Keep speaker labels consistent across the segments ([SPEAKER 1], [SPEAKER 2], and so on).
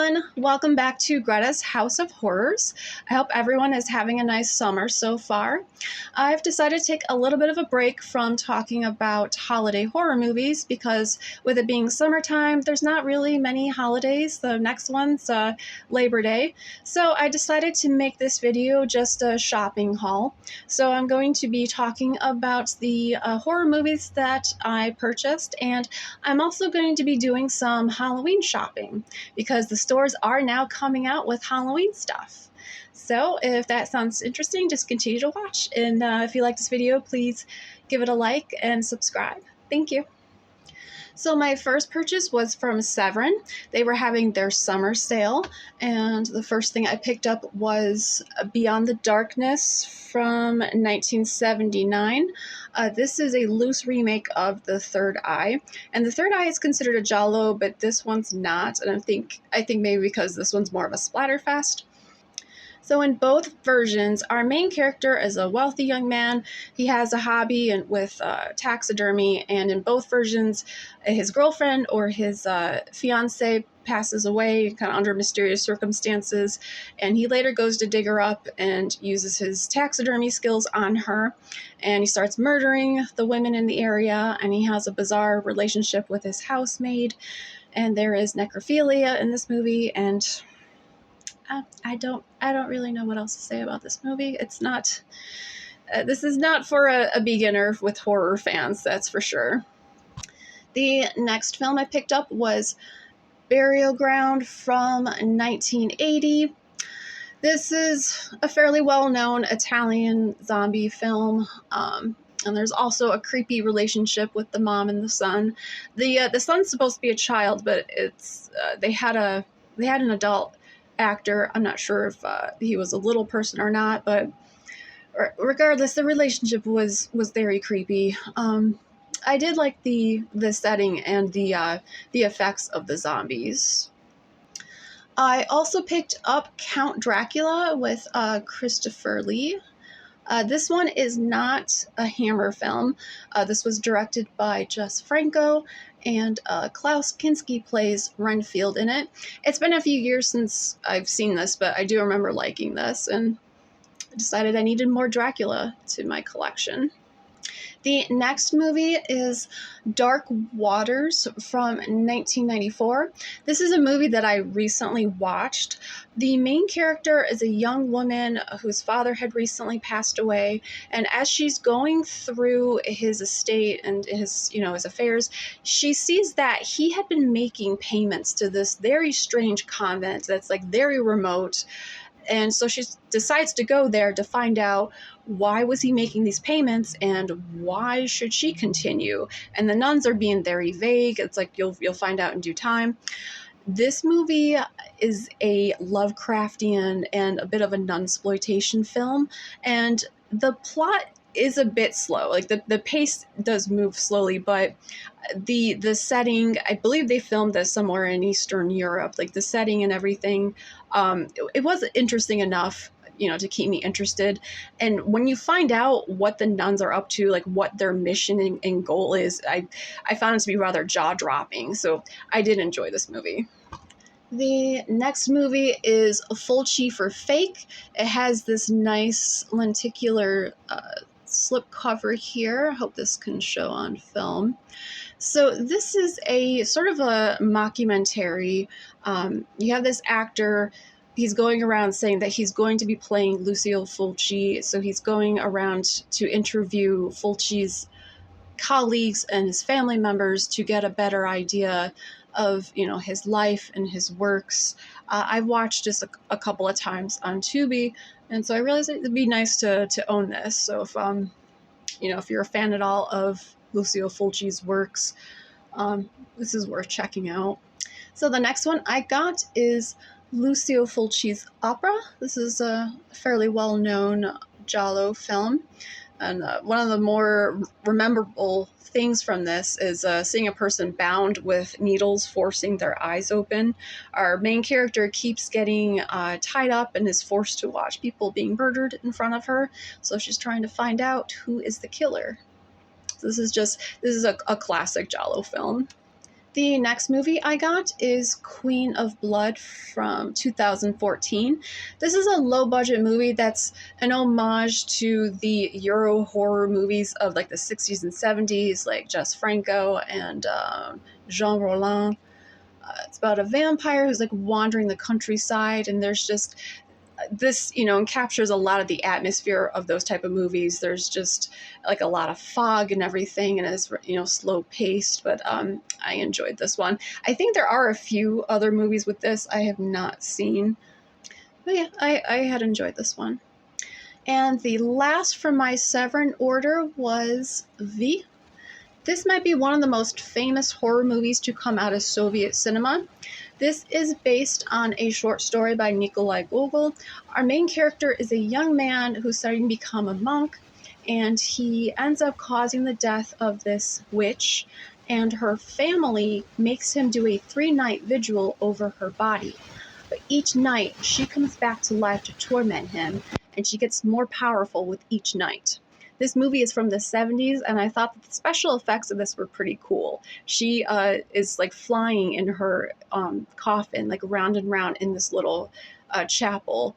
[SPEAKER 1] everyone, welcome back to Greta's House of Horrors. I hope everyone is having a nice summer so far. I've decided to take a little bit of a break from talking about holiday horror movies because with it being summertime, there's not really many holidays. The next one's Labor Day. So I decided to make this video just a shopping haul. So I'm going to be talking about the horror movies that I purchased, and I'm also going to be doing some Halloween shopping because the stores are now coming out with Halloween stuff. So if that sounds interesting, just continue to watch. And if you like this video, please give it a like and subscribe. Thank you. So my first purchase was from Severin. They were having their summer sale, and the first thing I picked up was Beyond the Darkness from 1979. This is a loose remake of The Third Eye, and The Third Eye is considered a giallo, but this one's not, and I think maybe because this one's more of a splatterfest. So in both versions, our main character is a wealthy young man. He has a hobby with taxidermy, and in both versions, his girlfriend or his fiance passes away kind of under mysterious circumstances, and he later goes to dig her up and uses his taxidermy skills on her, and he starts murdering the women in the area, and he has a bizarre relationship with his housemaid, and there is necrophilia in this movie, and I don't really know what else to say about this movie. It's not, this is not for a beginner with horror fans, that's for sure. The next film I picked up was Burial Ground from 1980. This is a fairly well-known Italian zombie film, and there's also a creepy relationship with the mom and the son. The son's supposed to be a child, but it's they had an adult actor. I'm not sure if he was a little person or not, but regardless, the relationship was very creepy. I did like the setting and the effects of the zombies. I also picked up Count Dracula with Christopher Lee. This one is not a Hammer film. This was directed by Jess Franco, and Klaus Kinski plays Renfield in it. It's been a few years since I've seen this, but I do remember liking this, and I decided I needed more Dracula to my collection. The next movie is Dark Waters from 1994. This is a movie that I recently watched. The main character is a young woman whose father had recently passed away, and as she's going through his estate and his affairs, she sees that he had been making payments to this very strange convent that's like very remote. And so she decides to go there to find out why was he making these payments and why should she continue. And the nuns are being very vague. It's like you'll find out in due time. This movie is a Lovecraftian and a bit of a nunsploitation film, and the plot is a bit slow. Like the pace does move slowly, but the setting, I believe they filmed this somewhere in Eastern Europe. Like the setting and everything, it was interesting enough, to keep me interested. And when you find out what the nuns are up to, like what their mission and goal is, I found it to be rather jaw-dropping. So I did enjoy this movie. The next movie is Fulci for Fake. It has this nice lenticular slip cover here. I hope this can show on film. So this is a sort of a mockumentary. You have this actor. He's going around saying that he's going to be playing Lucio Fulci. So he's going around to interview Fulci's colleagues and his family members to get a better idea of his life and his works. I've watched this a couple of times on Tubi, and so I realized it'd be nice to own this. So if you're a fan at all of Lucio Fulci's works, this is worth checking out. So the next one I got is Lucio Fulci's Opera. This is a fairly well-known giallo film. And one of the more memorable things from this is seeing a person bound with needles forcing their eyes open. Our main character keeps getting tied up and is forced to watch people being murdered in front of her. So she's trying to find out who is the killer. So this is a classic giallo film. The next movie I got is Queen of Blood from 2014. This is a low budget movie that's an homage to the Euro horror movies of like the 60s and 70s, like Jess Franco and Jean Rollin. It's about a vampire who's like wandering the countryside, and there's just this, captures a lot of the atmosphere of those type of movies. There's just like a lot of fog and everything, and it's, slow paced, but I enjoyed this one. I think there are a few other movies with this I have not seen, but yeah, I had enjoyed this one. And the last from my Severin order was V. This might be one of the most famous horror movies to come out of Soviet cinema. This is based on a short story by Nikolai Gogol. Our main character is a young man who's starting to become a monk, and he ends up causing the death of this witch, and her family makes him do a 3-night vigil over her body. But each night, she comes back to life to torment him, and she gets more powerful with each night. This movie is from the 70s, and I thought that the special effects of this were pretty cool. She is like flying in her coffin, like round and round in this little chapel,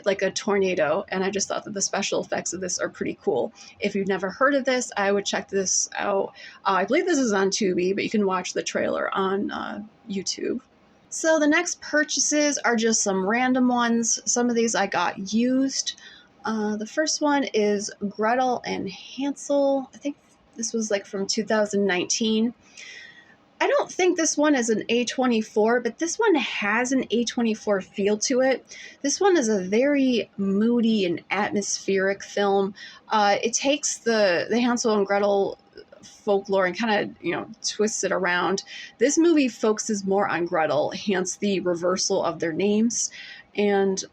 [SPEAKER 1] like a tornado, and I just thought that the special effects of this are pretty cool. If you've never heard of this, I would check this out. I believe this is on Tubi, but you can watch the trailer on YouTube. So the next purchases are just some random ones. Some of these I got used. The first one is Gretel and Hansel. I think this was like from 2019. I don't think this one is an A24, but this one has an A24 feel to it. This one is a very moody and atmospheric film. It takes the Hansel and Gretel folklore and kind of, twists it around. This movie focuses more on Gretel, hence the reversal of their names. And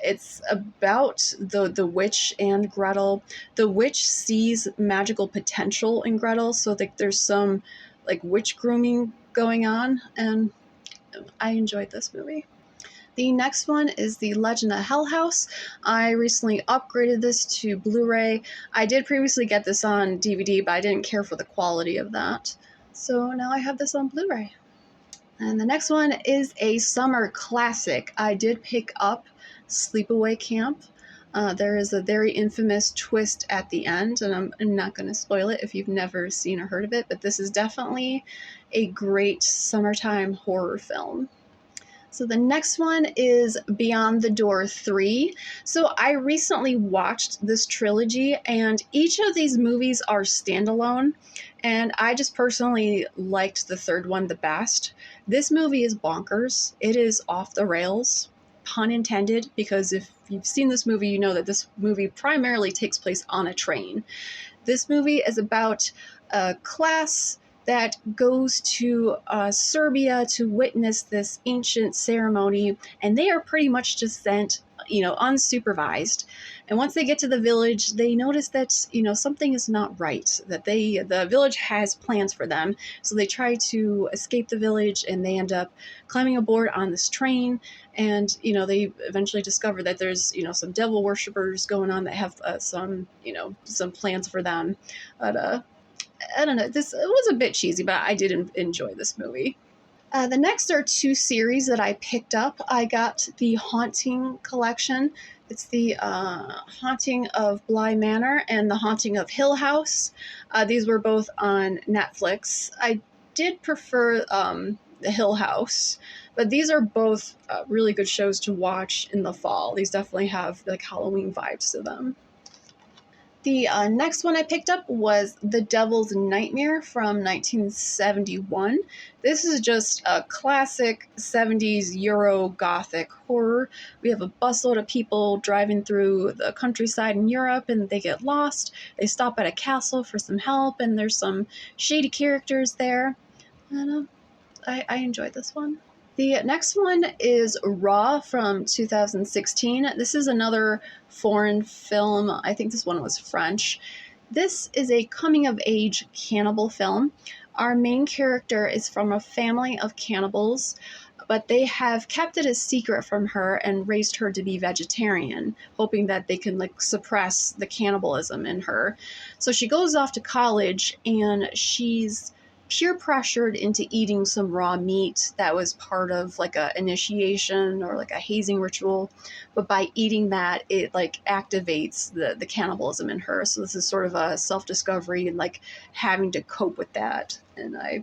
[SPEAKER 1] it's about the witch and Gretel. The witch sees magical potential in Gretel, so there's some like witch grooming going on, and I enjoyed this movie. The next one is The Legend of Hell House. I recently upgraded this to Blu-ray. I did previously get this on DVD, but I didn't care for the quality of that. So now I have this on Blu-ray. And the next one is a summer classic. I did pick up Sleepaway Camp. There is a very infamous twist at the end, and I'm not going to spoil it if you've never seen or heard of it, but this is definitely a great summertime horror film. So the next one is Beyond the Door 3. So I recently watched this trilogy, and each of these movies are standalone, and I just personally liked the third one the best. This movie is bonkers. It is off the rails, pun intended, because if you've seen this movie, you know that this movie primarily takes place on a train. This movie is about a class that goes to Serbia to witness this ancient ceremony, and they are pretty much just sent, unsupervised. And once they get to the village, they notice that, something is not right, that the village has plans for them. So they try to escape the village, and they end up climbing aboard on this train. And, they eventually discover that there's, some devil worshippers going on that have some plans for them. But, I don't know, this it was a bit cheesy, but I did enjoy this movie. The next are 2 series that I picked up. I got the Haunting collection. It's the Haunting of Bly Manor and the Haunting of Hill House. These were both on Netflix. I did prefer the Hill House, but these are both really good shows to watch in the fall. These definitely have like Halloween vibes to them. The next one I picked up was The Devil's Nightmare from 1971. This is just a classic 70s Euro Gothic horror. We have a busload of people driving through the countryside in Europe, and they get lost. They stop at a castle for some help, and there's some shady characters there. And I enjoyed this one. The next one is Raw from 2016. This is another foreign film. I think this one was French. This is a coming-of-age cannibal film. Our main character is from a family of cannibals, but they have kept it a secret from her and raised her to be vegetarian, hoping that they can suppress the cannibalism in her. So she goes off to college, and she's peer pressured into eating some raw meat that was part of like a initiation or like a hazing ritual, but by eating that it like activates the cannibalism in her. So this is sort of a self-discovery and like having to cope with that, and I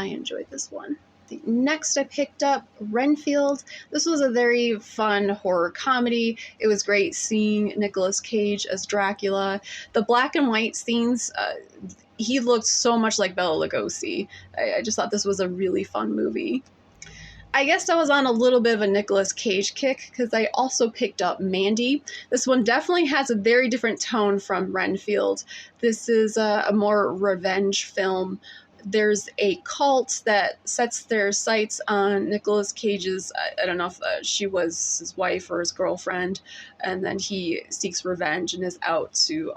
[SPEAKER 1] enjoyed this one. Next, I picked up Renfield. This was a very fun horror comedy. It was great seeing Nicolas Cage as Dracula. The black and white scenes, he looked so much like Bela Lugosi. I just thought this was a really fun movie. I guess I was on a little bit of a Nicolas Cage kick because I also picked up Mandy. This one definitely has a very different tone from Renfield. This is a more revenge film. There's a cult that sets their sights on Nicolas Cage's, I don't know if she was his wife or his girlfriend, and then he seeks revenge and is out to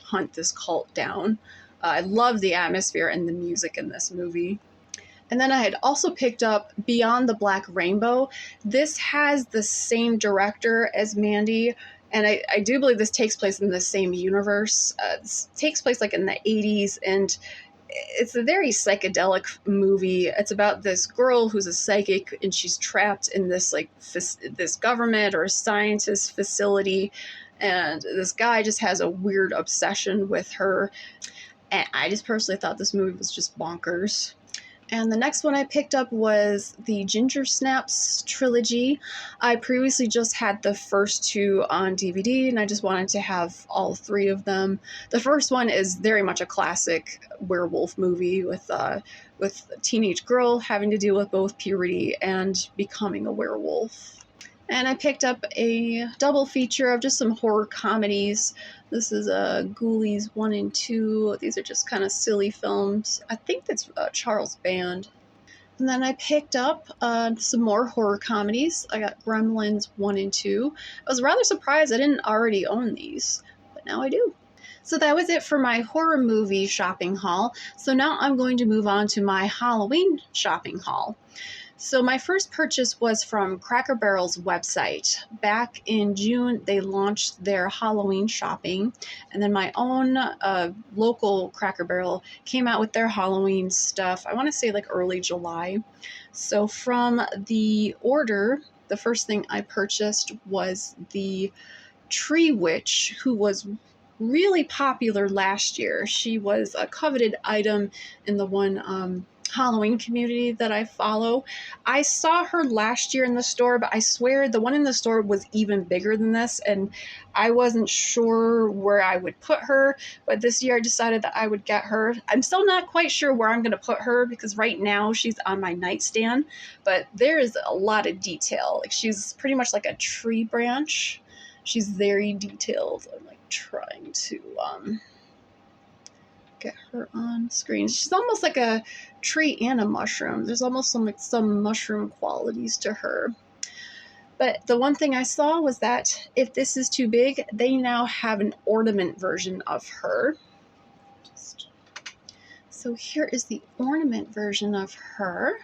[SPEAKER 1] hunt this cult down. I love the atmosphere and the music in this movie. And then I had also picked up Beyond the Black Rainbow. This has the same director as Mandy, and I do believe this takes place in the same universe. It takes place like in the 80s, and it's a very psychedelic movie. It's about this girl who's a psychic, and she's trapped in this like this government or scientist facility, and this guy just has a weird obsession with her. And I just personally thought this movie was just bonkers. And the next one I picked up was the Ginger Snaps trilogy. I previously just had the first two on DVD, and I just wanted to have all three of them. The first one is very much a classic werewolf movie with a teenage girl having to deal with both puberty and becoming a werewolf. And I picked up a double feature of just some horror comedies. This is Ghoulies 1 and 2. These are just kind of silly films. I think that's Charles Band. And then I picked up some more horror comedies. I got Gremlins 1 and 2. I was rather surprised I didn't already own these, but now I do. So that was it for my horror movie shopping haul. So now I'm going to move on to my Halloween shopping haul. So my first purchase was from Cracker Barrel's website. Back in June, they launched their Halloween shopping, and then my own local Cracker Barrel came out with their Halloween stuff, I want to say like early July. So from the order, the first thing I purchased was the Tree Witch, who was really popular last year. She was a coveted item in the one Halloween community that I follow. I saw her last year in the store, but I swear the one in the store was even bigger than this, and I wasn't sure where I would put her, but this year I decided that I would get her. I'm still not quite sure where I'm going to put her because right now she's on my nightstand, but there is a lot of detail. Like, she's pretty much like a tree branch. She's very detailed. I'm like trying to get her on screen. She's almost like a tree and a mushroom. There's almost some mushroom qualities to her. But the one thing I saw was that if this is too big, they now have an ornament version of her. So here is the ornament version of her.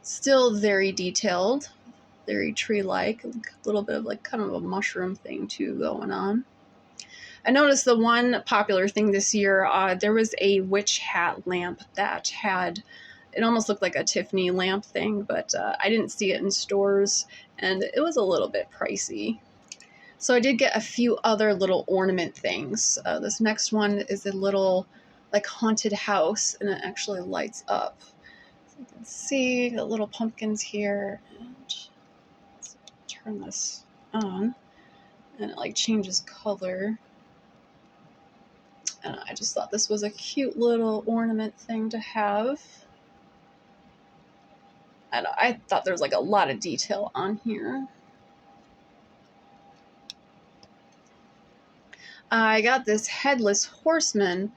[SPEAKER 1] Still very detailed, very tree-like, a little bit of like kind of a mushroom thing too going on. I noticed the one popular thing this year, there was a witch hat lamp that had, it almost looked like a Tiffany lamp thing, but I didn't see it in stores, and it was a little bit pricey. So I did get a few other little ornament things. This next one is a little like haunted house, and it actually lights up. So you can see the little pumpkins here, and let's turn this on, and it like changes color. And I just thought this was a cute little ornament thing to have. And I thought there was like a lot of detail on here. I got this headless horseman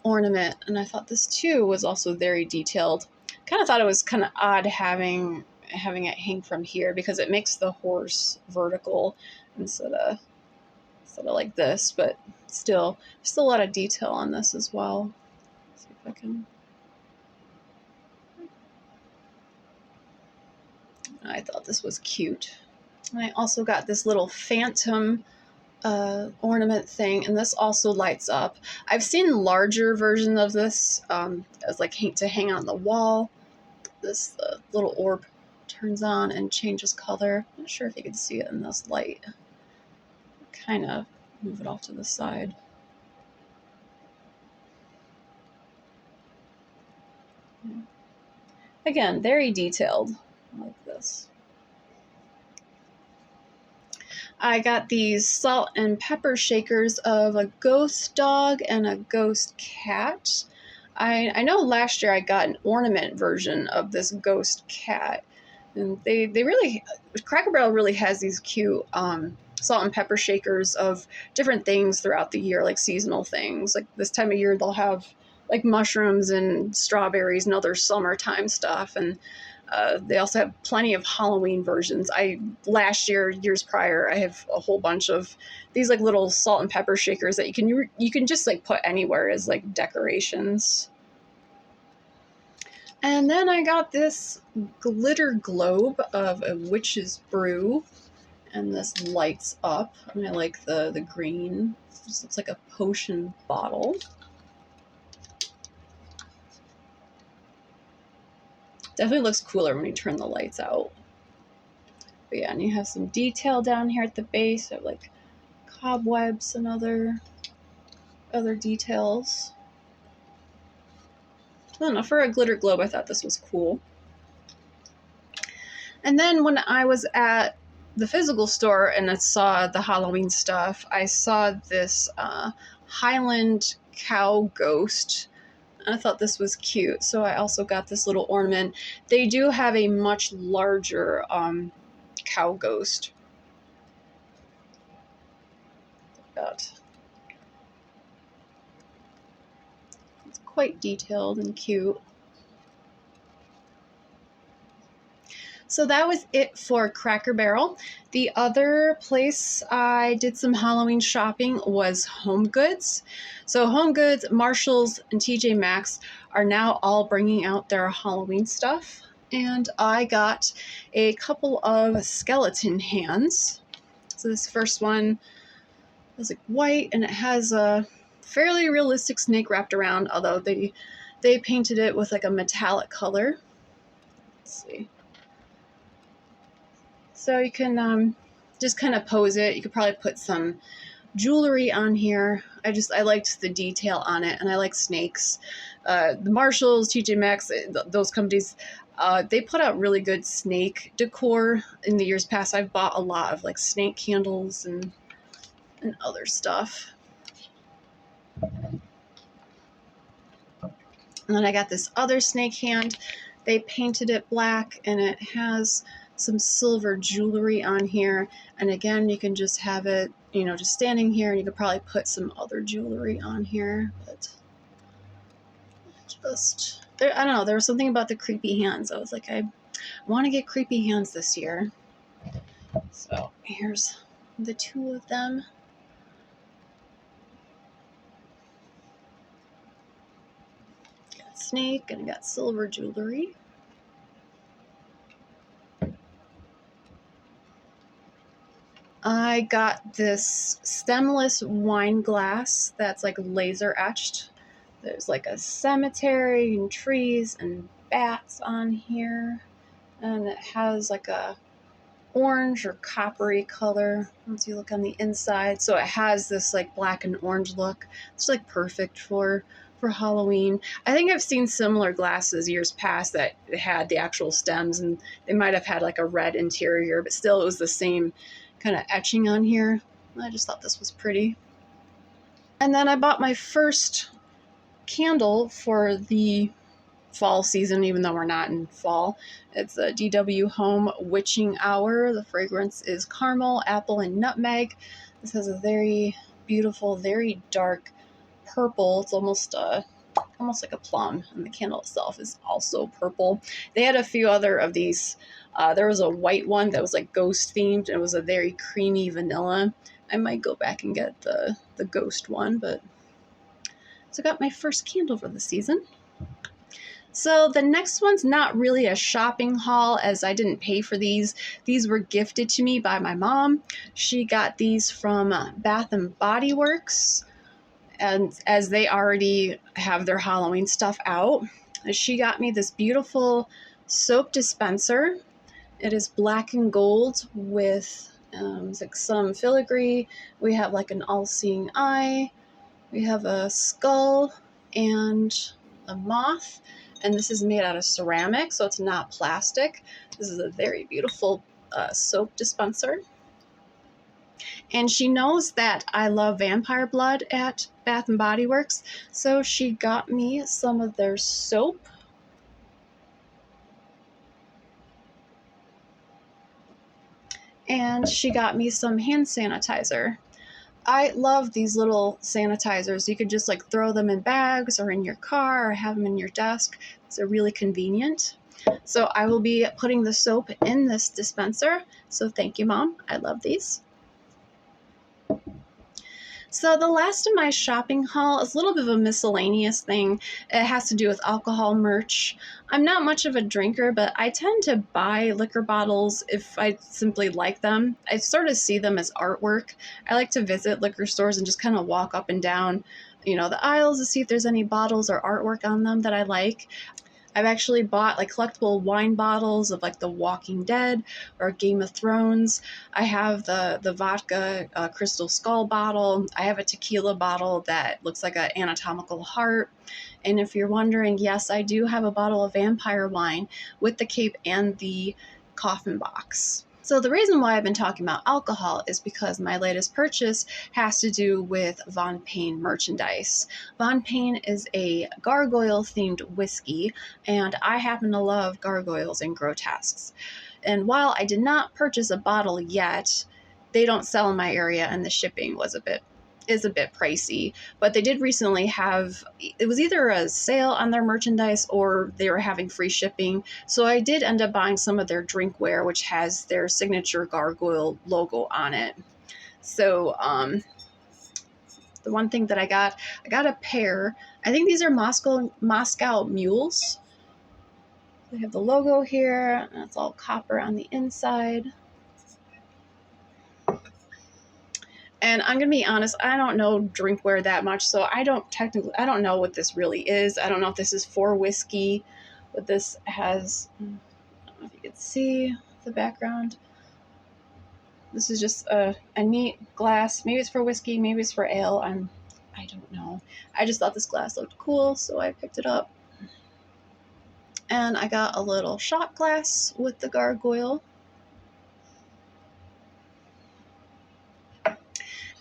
[SPEAKER 1] ornament, and I thought this too was also very detailed. Kind of thought it was kind of odd having it hang from here because it makes the horse vertical instead of like this, but still a lot of detail on this as well. Let's see if I can. I thought this was cute. And I also got this little phantom ornament thing, and this also lights up. I've seen larger versions of this as like to hang on the wall. This little orb turns on and changes color. I'm not sure if you can see it in this light. Kind of move it off to the side. Again, very detailed, like this. I got these salt and pepper shakers of a ghost dog and a ghost cat. I know last year I got an ornament version of this ghost cat. And they really, Cracker Barrel really has these cute salt and pepper shakers of different things throughout the year, like seasonal things. Like this time of year, they'll have like mushrooms and strawberries and other summertime stuff. And they also have plenty of Halloween versions. Years prior, I have a whole bunch of these like little salt and pepper shakers that you can just like put anywhere as like decorations. And then I got this glitter globe of a witch's brew, and this lights up. And I like the green. It just looks like a potion bottle. Definitely looks cooler when you turn the lights out. But yeah, and you have some detail down here at the base of like cobwebs and other details. I don't know, for a glitter globe, I thought this was cool. And then when I was at the physical store and I saw the Halloween stuff, I saw this Highland cow ghost. I thought this was cute, so I also got this little ornament. They do have a much larger cow ghost. It's quite detailed and cute. So that was it for Cracker Barrel. The other place I did some Halloween shopping was Home Goods. So Home Goods, Marshalls, and TJ Maxx are now all bringing out their Halloween stuff. And I got a couple of skeleton hands. So this first one is like white, and it has a fairly realistic snake wrapped around, although they painted it with like a metallic color. Let's see. So you can just kind of pose it. You could probably put some jewelry on here. I liked the detail on it, and I like snakes. The Marshalls, TJ Maxx, those companies, they put out really good snake decor in the years past. I've bought a lot of like snake candles and other stuff. And then I got this other snake hand. They painted it black, and it has some silver jewelry on here. And again, you can just have it, just standing here, and you could probably put some other jewelry on here. But I don't know, there was something about the creepy hands. I was like, I want to get creepy hands this year. So here's the two of them. Got snake, and I got silver jewelry. I got this stemless wine glass that's like laser etched. There's like a cemetery and trees and bats on here. And it has like a orange or coppery color once you look on the inside. So it has this like black and orange look. It's like perfect for Halloween. I think I've seen similar glasses years past that had the actual stems, and they might have had like a red interior, but still it was the same kind of etching on here. I just thought this was pretty. And then I bought my first candle for the fall season, even though we're not in fall. It's a DW Home Witching Hour. The fragrance is caramel, apple, and nutmeg. This has a very beautiful, very dark purple. It's almost like a plum, and the candle itself is also purple. They had a few other of these. There was a white one that was like ghost themed. It was a very creamy vanilla. I might go back and get the ghost one, but so I got my first candle for the season. So the next one's not really a shopping haul, as I didn't pay for these. These were gifted to me by my mom. She got these from Bath and Body Works, and as they already have their Halloween stuff out, she got me this beautiful soap dispenser. It is black and gold with like some filigree. We have like an all-seeing eye. We have a skull and a moth, and this is made out of ceramic, so it's not plastic. This is a very beautiful soap dispenser. And she knows that I love vampire blood at Bath and Body Works, so she got me some of their soap. And she got me some hand sanitizer. I love these little sanitizers. You could just like throw them in bags or in your car or have them in your desk. They're really convenient. So I will be putting the soap in this dispenser. So thank you, Mom. I love these. So the last of my shopping haul is a little bit of a miscellaneous thing. It has to do with alcohol merch. I'm not much of a drinker, but I tend to buy liquor bottles if I simply like them. I sort of see them as artwork. I like to visit liquor stores and just kind of walk up and down, the aisles to see if there's any bottles or artwork on them that I like. I've actually bought like collectible wine bottles of like The Walking Dead or Game of Thrones. I have the vodka Crystal Skull bottle. I have a tequila bottle that looks like an anatomical heart. And if you're wondering, yes, I do have a bottle of vampire wine with the cape and the coffin box. So the reason why I've been talking about alcohol is because my latest purchase has to do with Von Payne merchandise. Von Payne is a gargoyle-themed whiskey, and I happen to love gargoyles and grotesques. And while I did not purchase a bottle yet, they don't sell in my area, and the shipping is a bit pricey, but they did recently have, it was either a sale on their merchandise or they were having free shipping. So I did end up buying some of their drinkware, which has their signature gargoyle logo on it. So the one thing that I got a pair. I think these are Moscow mules. They have the logo here, and it's all copper on the inside. And I'm going to be honest, I don't know drinkware that much, so I don't know what this really is. I don't know if this is for whiskey, but this has, I don't know if you can see the background. This is just a neat glass. Maybe it's for whiskey, maybe it's for ale. I don't know. I just thought this glass looked cool, so I picked it up. And I got a little shot glass with the gargoyle.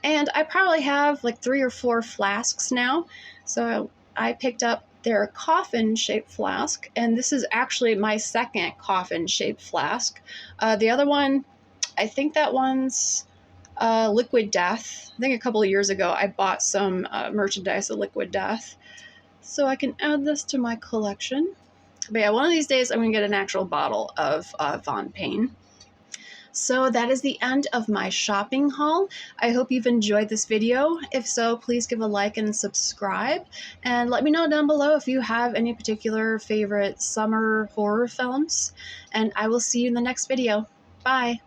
[SPEAKER 1] And I probably have like 3 or 4 flasks now. So I picked up their coffin-shaped flask, and this is actually my second coffin-shaped flask. The other one, I think that one's Liquid Death. I think a couple of years ago I bought some merchandise of Liquid Death. So I can add this to my collection. But yeah, one of these days I'm going to get an actual bottle of Von Payne. So that is the end of my shopping haul. I hope you've enjoyed this video. If so, please give a like and subscribe. And let me know down below if you have any particular favorite summer horror films. And I will see you in the next video. Bye!